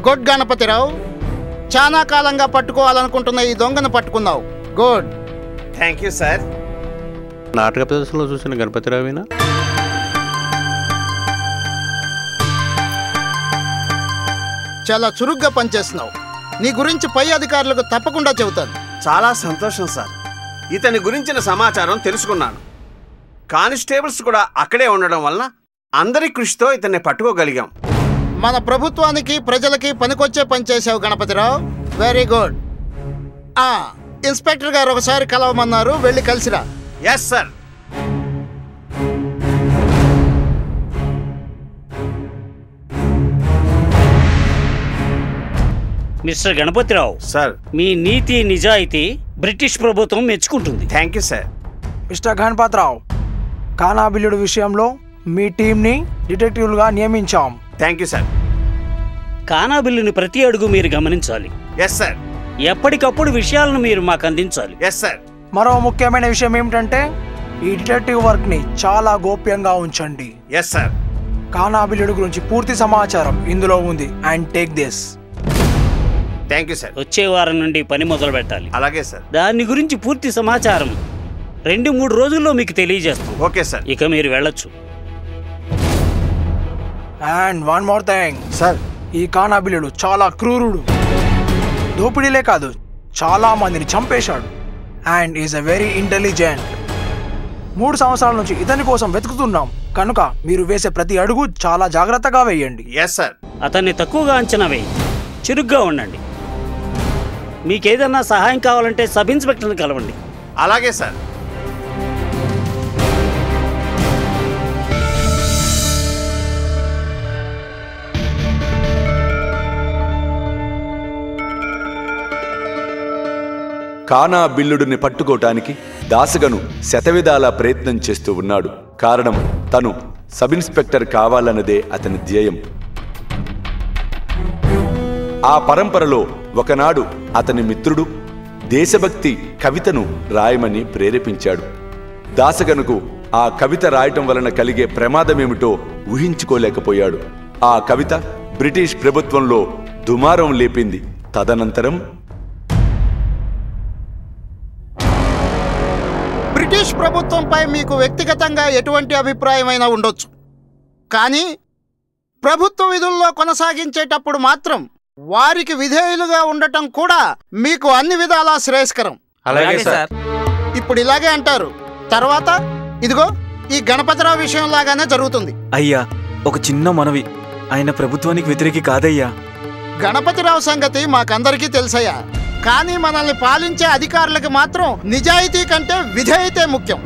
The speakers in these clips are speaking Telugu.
గుడ్ గణపతిరావు, చాలా కాలంగా పట్టుకోవాలనుకుంటున్న ఈ దొంగను పట్టుకున్నావు. గుడ్. Thank you sir. నాటక ప్రదర్శనలో చూసిన గణపతిరావేనా? చాలా చురుగ్గా పనిచేస్తున్నావు. నీ గురించి పై అధికారులకు తప్పకుండా చెబుతాను. చాలా సంతోషం సార్. ఇతని గురించిన సమాచారం తెలుసుకున్నాను. కానిస్టేబుల్స్ కూడా అక్కడే ఉండడం వలన అందరి కృషితో ఇతన్ని పట్టుకోగలిగాం. మన ప్రభుత్వానికి ప్రజలకి పనికొచ్చే పని చేసావు గణపతిరావు. Very good. ఇన్స్పెక్టర్ గారు ఒకసారి కలవమన్నారు, వెళ్ళి కలిసిరా. Yes sir. Mister Ganapathi Rao sir, మీ నీతి నిజాయితీ బ్రిటిష్ ప్రభుత్వం మెచ్చుకుంటుంది. Thank you sir. Mister Ganapathi Rao, కానా బిల్లుడు విషయంలో మీ టీంని డిటెక్టివ్లుగా నియమించాం. Thank you sir. కానా బిల్లుని ప్రతి అడుగు మీరు గమనించాలి. Yes sir. ఎప్పటికప్పుడు విషయాలను మీరు మాకు అందించాలి. Yes sir. మరో ముఖ్యమైన విషయం ఏమిటంటే ఈ డిటెక్టివ్ వర్క్ ని చాలా గోప్యంగా ఉంచండి. Yes sir. కానా బిల్లుడు గురించి పూర్తి సమాచారం ఇందులో ఉంది. And take this. Thank you sir. వచ్చే వారం నుండి పని మొదలు పెట్టాలి. అలాగే సార్. దాని గురించి పూర్తి సమాచారం 2-3 రోజుల్లో మీకు తెలియజేస్తాం. Okay sir. ఇక మీరు వెళ్ళొచ్చు. And one more thing sir, ఈ కానా బిల్లుడు చాలా క్రూరుడు. దోపిడీలే కాదు, చాలా మందిని చంపేశాడు. And is a very intelligent. 3 సంవత్సరాల నుంచి ఇతని కోసం వెతుకుతున్నాం. కనుక మీరు వేసే ప్రతి అడుగు చాలా జాగ్రత్తగా వేయండి. Yes sir. అతన్ని తక్కువగా అంచనా వేయి, చురుగ్గా ఉండండి. మీకేదన్నా సహాయం కావాలంటే సబ్ ఇన్స్పెక్టర్ని కలవండి. అలాగే సార్. కానా బిల్లుడిని పట్టుకోవటానికి దాసగను శతవిధాల ప్రయత్నం చేస్తూ ఉన్నాడు. కారణం తను సబ్ ఇన్స్పెక్టర్ కావాలన్నదే అతని ధ్యేయం. ఆ పరంపరలో ఒకనాడు అతని మిత్రుడు దేశభక్తి కవితను రాయమని ప్రేరేపించాడు. దాసగనుకు ఆ కవిత రాయటం వలన కలిగే ప్రమాదమేమిటో ఊహించుకోలేకపోయాడు. ఆ కవిత బ్రిటిష్ ప్రభుత్వంలో దుమారం లేపింది. తదనంతరం బ్రిటిష్ ప్రభుత్వంపై మీకు వ్యక్తిగతంగా ఎటువంటి అభిప్రాయమైనా ఉండొచ్చు, కానీ ప్రభుత్వ విధుల్లో కొనసాగించేటప్పుడు మాత్రం వారికి విధేయులుగా ఉండటం కూడా మీకు అన్ని విధాలా శ్రేయస్కరం. అలాగే సార్. ఇప్పుడు ఇలాగే అంటారు, తర్వాత ఇదిగో ఈ గణపతిరావు విషయం లాగానే జరుగుతుంది. అయ్యా, ఒక చిన్న మనవి, ఆయన ప్రభుత్వానికి వ్యతిరేకి కాదయ్యా. గణపతిరావు సంగతి మాకందరికీ తెలుసయ్యా, కానీ మనల్ని పాలించే అధికారులకు మాత్రం నిజాయితీ కంటే విధేయతే ముఖ్యం.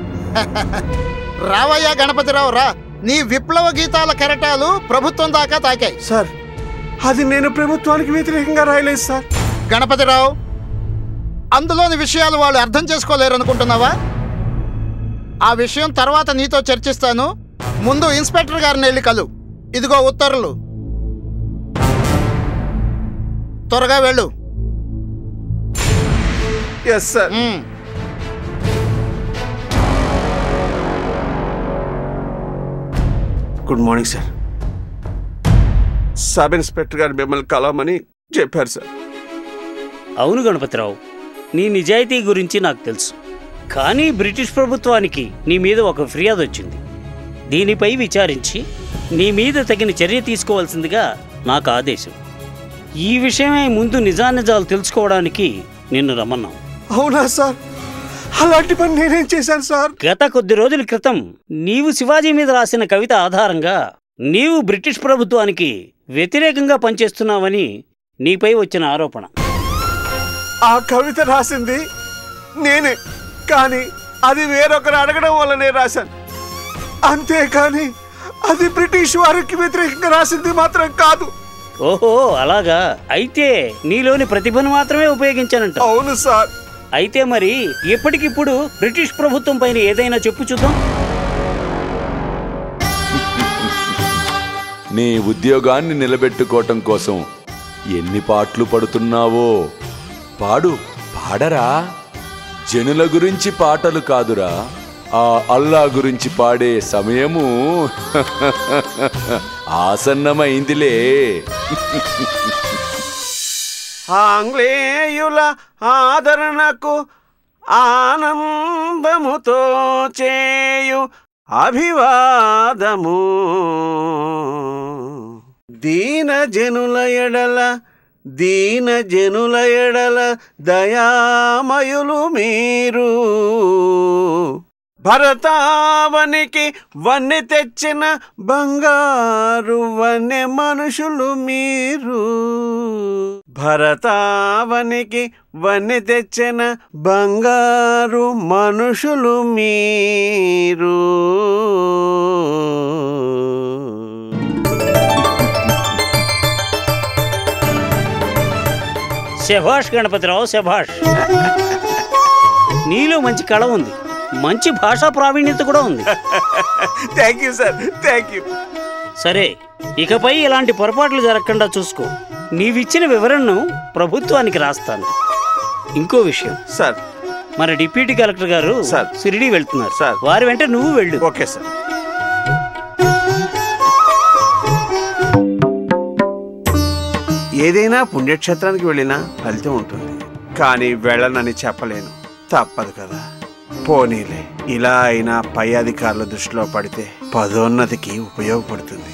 రావయ్యా గణపతిరావు రా. నీ విప్లవ గీతాల కెరటాలు ప్రభుత్వం దాకా తాకాయి. సార్, అది నేను ప్రభుత్వానికి వ్యతిరేకంగా రాయలేదు సార్. గణపతిరావు, అందులోని విషయాలు వాళ్ళు అర్థం చేసుకోలేరు అనుకుంటున్నావా? ఆ విషయం తర్వాత నీతో చర్చిస్తాను. ముందు ఇన్స్పెక్టర్ గారిని వెళ్ళి కలు. ఇదిగో ఉత్తర్వులు, త్వరగా వెళ్ళు. Yes sir. Good morning sir. Sub inspector గారు మిమ్మల్ని కలవమని చెప్పారు సార్. అవును గణపతిరావు, నీ నిజాయితీ గురించి నాకు తెలుసు. కానీ బ్రిటిష్ ప్రభుత్వానికి నీ మీద ఒక ఫిర్యాదు వచ్చింది. దీనిపై విచారించి నీ మీద తగిన చర్య తీసుకోవాల్సిందిగా నాకు ఆదేశం. ఈ విషయమై ముందు నిజానిజాలు తెలుసుకోవడానికి నిన్ను రమ్మన్నాం. అవునా సార్? అలాంటి పని నేనేం చేశాను సార్? గత కొద్ది రోజుల క్రితం నీవు శివాజీ మీద రాసిన కవిత ఆధారంగా నీవు బ్రిటిష్ ప్రభుత్వానికి వ్యతిరేకంగా పనిచేస్తున్నావని నీపై వచ్చిన ఆరోపణ. ఆ కవిత రాసింది నేనే, కానీ అది వేరొకరు అడగడం వల్ల నేను రాశాను. అంతేకాని అది బ్రిటిష్ వారికి వ్యతిరేకంగా రాసింది మాత్రం కాదు. ఓహో, అలాగా. అయితే నీలోని ప్రతిభను మాత్రమే ఉపయోగించానంట. అవును సార్. అయితే మరి ఎప్పటికిప్పుడు బ్రిటిష్ ప్రభుత్వం పైన ఏదైనా చెప్పు చూద్దాం. నీ ఉద్యోగాన్ని నిలబెట్టుకోవటం కోసం ఎన్ని పాటలు పడుతున్నావో పాడు. పాడరా. జనుల గురించి పాటలు కాదురా, ఆ అల్లా గురించి పాడే సమయము ఆసన్నమైందిలే. ఆంగ్లేయుల ఆదరణకు ఆనందముతో చేయు అభివాదము. దీన జనుల ఎడల దయామయులు మీరు. భరతావనికి వన్నె తెచ్చిన బంగారు వన్నె మనుషులు మీరు. భరతావనికి వన్నె తెచ్చిన బంగారు మనుషులు మీరు. శభాష్ గణపతిరావు, శభాష్. నీలో మంచి కళ ఉంది, మంచి భాషా ప్రావీణ్యత కూడా ఉంది. Thank you sir, thank you. సరే, ఇకపై ఇలాంటి పొరపాట్లు జరగకుండా చూసుకో. నీవిచ్చిన వివరణను ప్రభుత్వానికి రాస్తాను. ఇంకో విషయం సార్, మన డిప్యూటీ కలెక్టర్ గారు సార్ షిరిడీ వెళ్తున్నారు సార్. వారి వెంట నువ్వు వెళ్ళు. Okay sir. ఏదైనా పుణ్యక్షేత్రానికి వెళ్ళినా ఫలితం ఉంటుంది, కానీ వెళ్ళనని చెప్పలేను, తప్పదు కదా. పోనీలే, ఇలా అయినా పై అధికారుల దృష్టిలో పడితే పదోన్నతికి ఉపయోగపడుతుంది.